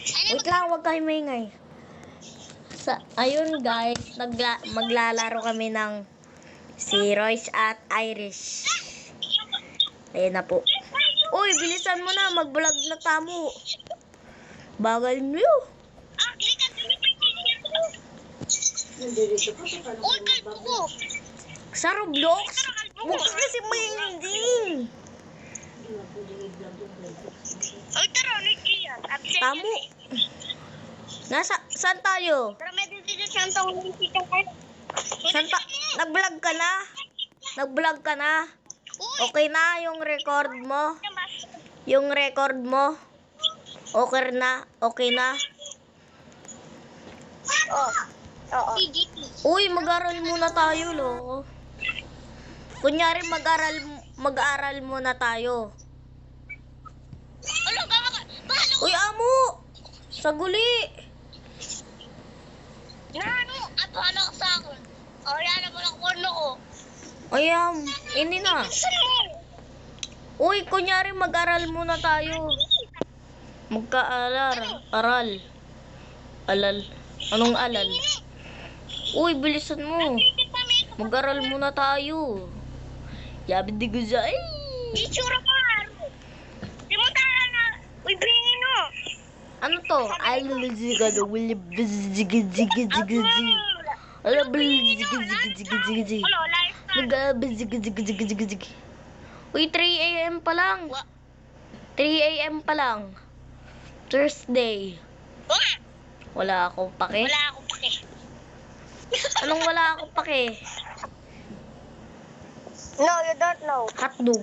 Wait lang, huwag kayo maingay. Ayun guys, maglalaro kami ng si Royce at Irish. Ayan na po. Uy, bilisan mo na, mag-vlog na tamo. Bagal nyo. Uy, kalbo ko. Sa Roblox? Huwag ka kasi maingay. Uy, tara, nagkiyan. Tamo. Saan tayo? Tara, may dito siyang tawag ng sitang kayo. Nag-vlog ka na? Nag-vlog ka na? Okay na yung record mo? Yung record mo? Okay na? Okay na? Oo. Uy, mag-aral muna tayo, lo. Kunyari, mag-aral muna tayo. Ano, Uy, amo! Saguli! ano? At ano ka sa akin? O, yan naman ang porno ko. Ayan, ini na. Saan mo? Uy, kunyari, mag-aral muna tayo. Aral. Alal. Anong alal? Uy, bilisan mo. Mag-aral muna tayo. Yabi di ko siya. Itsura ka, Aro. Di mo tayo na. Uy, bringin mo. Ano to? Ay, lalaziga na. Wala bazigazigazigazig. Wala bazigazigazigazig. Ano, live ka? Mag-bazigazigazigazig. Uy, 3 a.m. pa lang. 3 a.m. pa lang. Thursday. Wala akong pake. Wala akong pake. Anong wala akong pake? No, you don't know. Hotdog.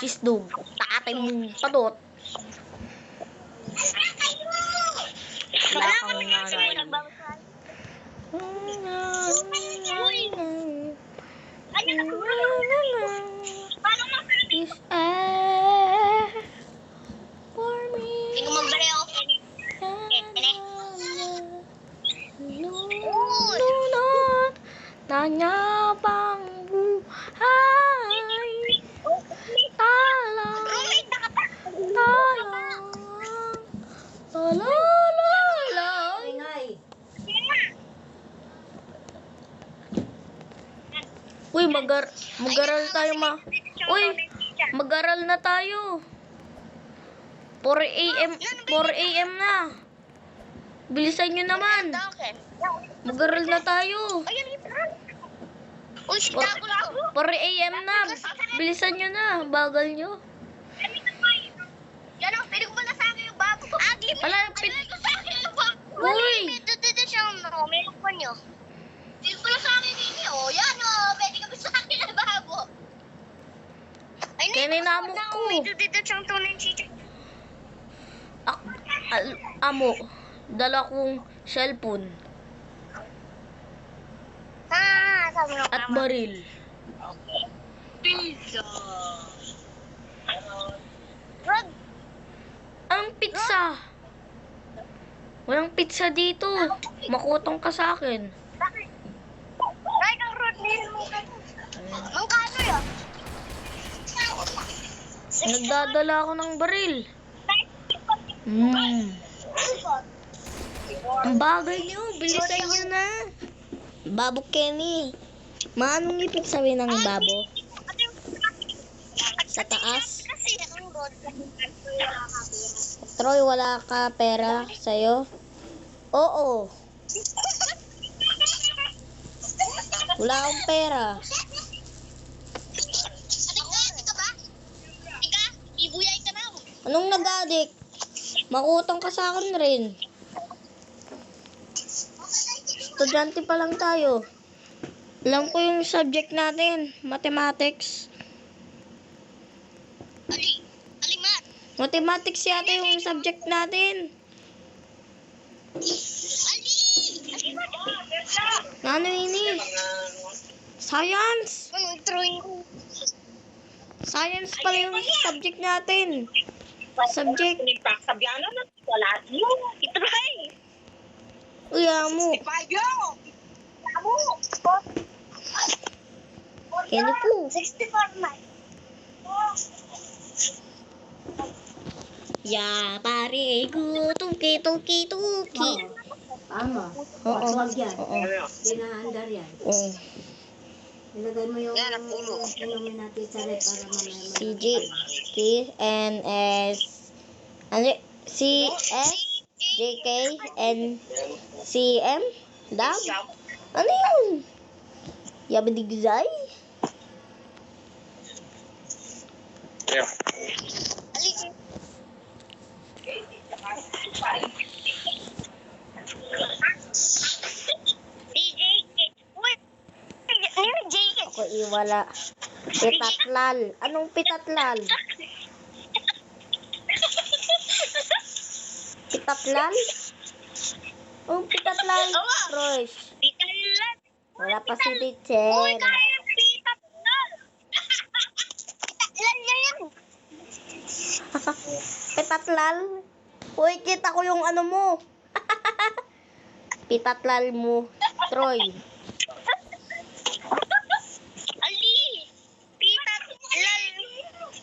Cheese dog. Takatay mong padot. Wala kang nanay. Paano mo? Is for me. Hindi ko magbali ako. Lunod tanyabang buhay. Talang. Talalay. Uy, mag-aral tayo Uy, mag-aral na tayo. 4 a.m. na. Bilisan nyo naman. Mag-aral na tayo. Uy, si Dago lang. 4 a.m. na. Bilisan nyo na. Bagal nyo. Yan o, pwede ko ba na sa akin yung bago ko? Wala, Pwede ko sa akin yung bago. Uy! Dito siya, may lupa niyo. Pwede ko na sa akin yun o. Yan o, pwede ko ba sa akin yung bago? Ay, Kininamok ko. Dito siyang tunay chicha. Amo, dala kong cellphone Sabi mo at baril. Pizza. Rod. Ang pizza. Walang pizza dito. Makutong ka sa akin. Bakit? Kahit ang Rod, nilin mo ka. Mangkano yun? Nagdadala ako ng baril. Ang bagay nyo, bilisan nyo na. Babo Kenny. Maanong ibig sabihin ng babo? Sa taas? Kasi ang Rod. Troy, wala ka pera sa'yo? Oo. Wala akong pera. Ika ba? Ika, ibuyay ka na. Anong nag-addict? Makutong ka sa akin rin. Estudyante pa lang tayo. Alam ko yung subject natin, mathematics. Alimat. Mathematics yata yung subject natin. Alimat. Ano ini? Science. Ano, drawing. Science pala yung subject natin. Subject. Sabiano na, wala niyo. Itry. Uy, amo. Payo. Amo. Kaya po. 64 na. Ya, pare ko. Tuki, tuki, tuki. Tama. Oo. Wag yan. Oo. Dinahandar yan. Oo. Ilagay mo yung Yan, napulo. inumin natin sa rep para mamaya CG, T, N, S, ano, C, S, J, K, N, C, M, Dam? Ano yun? Yabadigzay? Ako iwala. Pitatlal. Anong pitatlal? Pitatlal? Anong pitatlal? Royce. Wala pa si teacher. Pitatlal? Uy, kita ko yung ano mo. Pitatlal mo. Troy.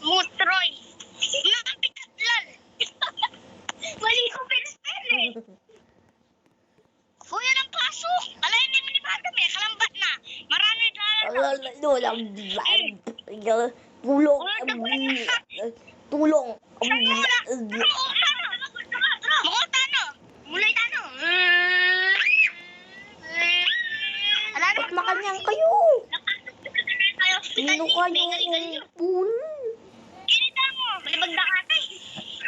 Mutroy. Nakapitatlal. Mali ko pinspell Kuya ng paso. Alayin mo ni Madam kalambat na. Marami Tulong. Tulong. Makotano. Mulay tano. Ba't makanyang kayo? Nino kayo kung pool? Kinita mo. Malibag na kate.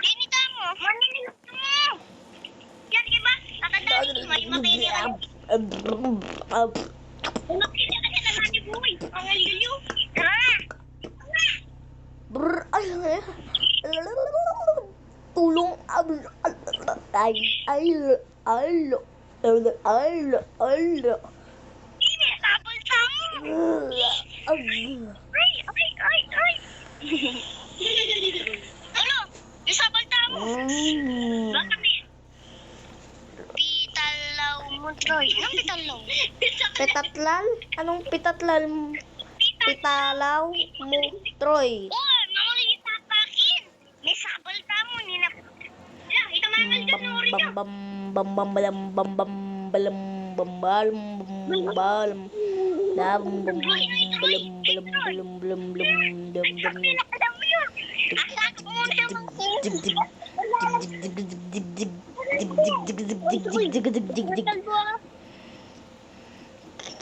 Kinita mo. Maninilok mo. Yan, di ba? Tatandaan mo. Mahimatay niya. Umakita ka siya naman ni Boy. Ang alilyo. Brr, tulong. Hindi, tapos sa mo. Ay. Ano? Yung sabalta mo. Baka may pitalaw mo, Troy. Anong pitalaw? Pitatlal? Anong pitatlal? Pitalaw mo, Troy. Oh, mamuli yung tapakin. May sabalta mo. Yan, ito mangal dyan na ori niya. Pinakadam mo yun. Asak mo siya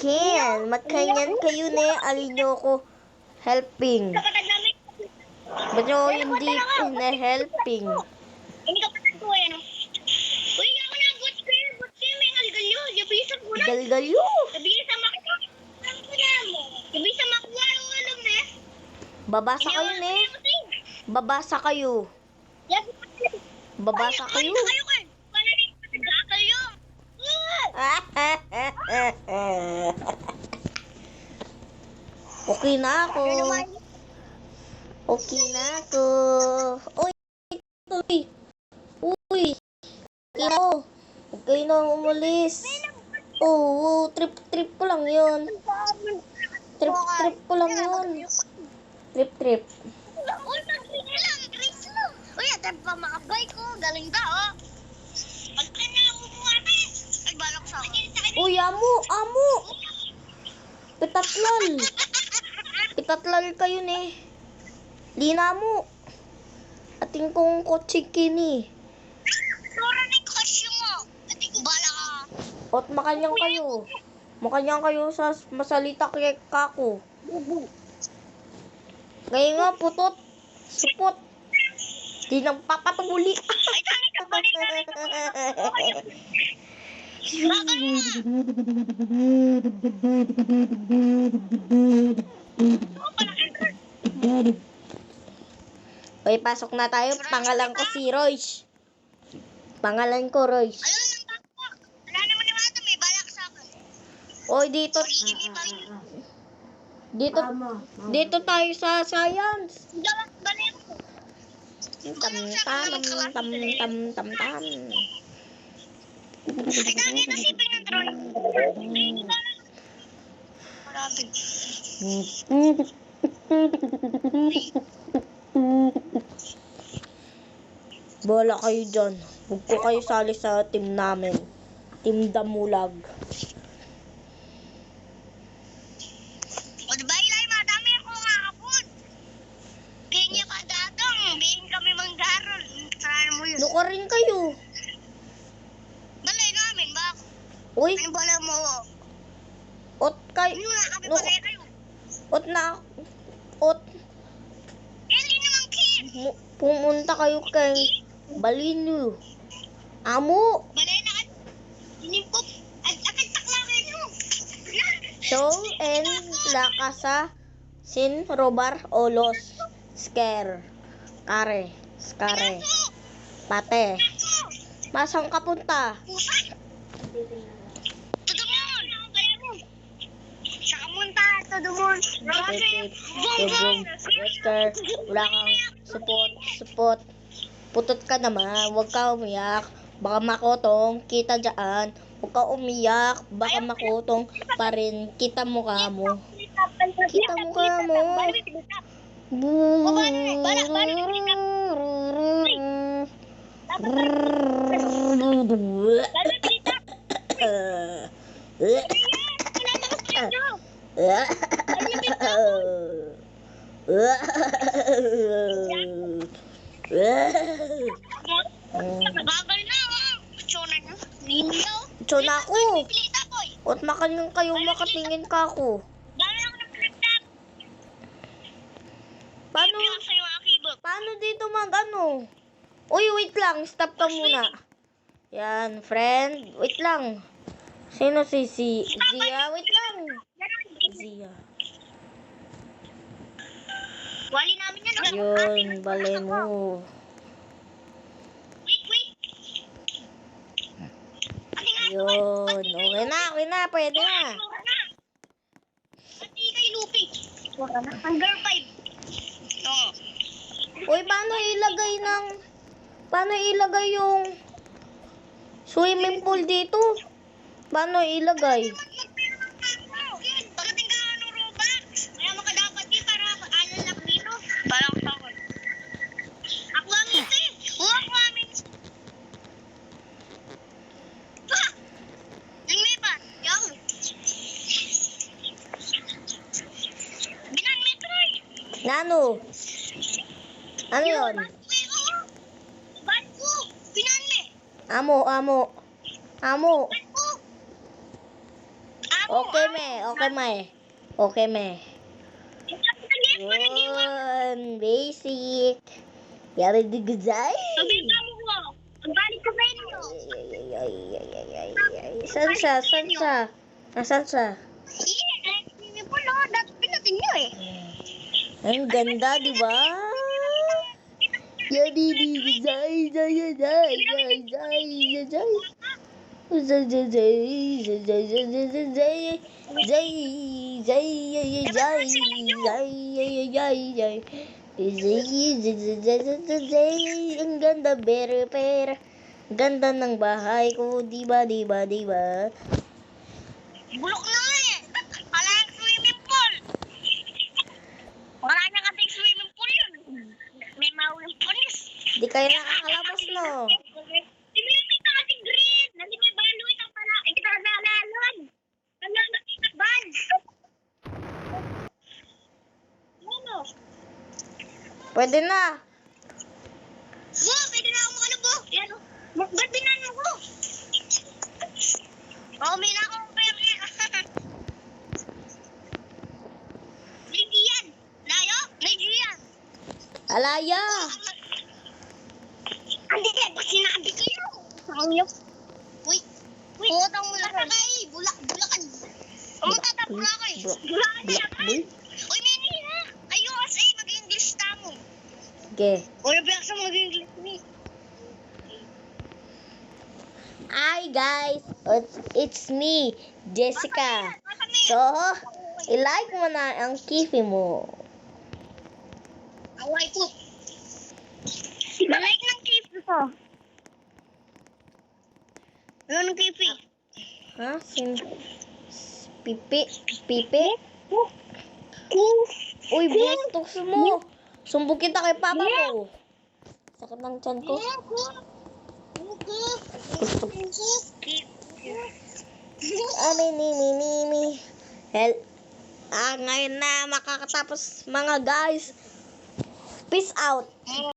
Ken, magkanyan kayo ne, alin nyo ko helping. Kapatid namin. Ba't nyo hindi na-helping? Hindi ka patag ko yan. Uy, ako na, butch kayo, may ngalgalyo. Yabisan ko na. Galgalyo. Yabisan makuha. Yabisan makuha yung alam na. Babasa kayo ne. Babasa kayo. Babasa kayo. Kayo kan. Wala rin kayo. Okay na ako. Okay na ako. Uy, uy. Uy. Okay na. Okay na umalis. Oo, trip ko lang yun. Trip ko lang yun. Trip. Uy, magpili lang. Grace mo. Uy, atap pa makabay ko. Galing ka, oh. Pagka na lang umuwate. Ay, balak sa akin. Uy, amo. Pitatlal kayo ne. Lina mo. Ating kong kotse kini. Sura ni Kosyo mo. Ating bala ka. Ot makanyang kayo. Makanyang kayo sa masalita kay kako. Ngayon nga putot. Supot. Di nang papatuli. Ay, tani ka ba Uy, pasok na tayo. Pangalan ko si Royce. Pangalan ko Royce. Alam ng bako. Wala naman ni Mata, may balak sa akin. Oy, dito dito tayo sa science. Dalak balik ko. Tam. Ay, dami na si Pinatron. Marami. Bola kayo dyan. Huwag ko kayo sali sa team namin. Team Damulag. O diba, Ilay, madami ako kakapon. Bingi ka datang, bingi kami manggarol. Saan mo yun? Luka rin kayo. Balay namin, bak? Uy, Ano bala mo? ot kayo. Ano na kami No. balay kayo? Ot na. Ot. Hindi naman kin. Pumunta kayo kay Balino. Amo. Balay na at inimpok. At akit takla kayo. Show and lakasa. Sin robar olos. Scare. Kare. Skare. Pate. Masang ka punta? Tudumon. Balay mo. Sa kamunta, tudumon. Oscar, wala kang support. Putot ka naman, huwag ka umiyak. Baka makotong, kita dyan. Huwag ka umiyak, baka makotong pa rin. Kita mukha mo. Kita mukha mo. Bagal na, Chona na. Ninyo. Tsona ako. Pilita ko eh. Ot makaling kayo makatingin ka ako. Dami ako ng pilita. Paano, Bigyan ko sa'yo ang keyboard. paano dito ano? Uy, wait lang. Stop ka muna. Yan, friend. Wait lang. Sino si Zia? Wait lang. Zia. Wali namin yan. oh. Yun, bale mo. Wait. Yun. Okay na. Pwede na. Pati kay Lupi. Hanggang 5. Oo. Uy, paano ilagay yung swimming pool dito? Paano ilagay? Pagdating ka Robux. Kaya mo ka dapat di para alal lang dito. Parang sakon. Ako ang ito eh. Ako amin. Pa! Nang may pa. Yaw. Binan metro eh. Nano? Ano yun? Ba't ko? Binan me. Amo. Ba't ko? Okay, me. Yun, basic. Yari digzay. Sabihin mo ko. Magbalik ka sa inyo. Saan siya? Nasaan siya? Hindi po no. Dati pinatin nyo eh. Ang ganda, di ba? Yari digzay. Ang ganda, pera. Ganda ng bahay ko, diba? Bulok na nga eh. Wala yung swimming pool. Wala na kasing swimming pool yun. May maulang pulis. Di kayo nakakalabas, no? Hindi ka kasing green. Nandi may balo itang pala. Kita na nalalon. Ano na ban? Ano? Pwede na. Pwede na ako makalabo. Yan o. Ba't binano ko? May na akong pera. Naigiyan. Layo? Naigiyan. Alaya. Hindi ka, ba't sinabi kayo? Ang Wait. Putang mo lang. Bulakan. Pumunta Bulacan. Bulacan siya ka. Uy, Mini ha. Ayos eh. Mag-English na mo. Okay. Wala ba sa mag-English ni? Hi guys, it's me, Jessica. So, i-like mo na ang kifi mo. Away po. Malike ng kifi ko. Ano ng kifi? Ha? Pipi? Uy, bastos mo. Sumbong kita kay papa mo. Sakit ng tiyan ko. Mini. Ngayon na makakatapos mga guys. Peace out.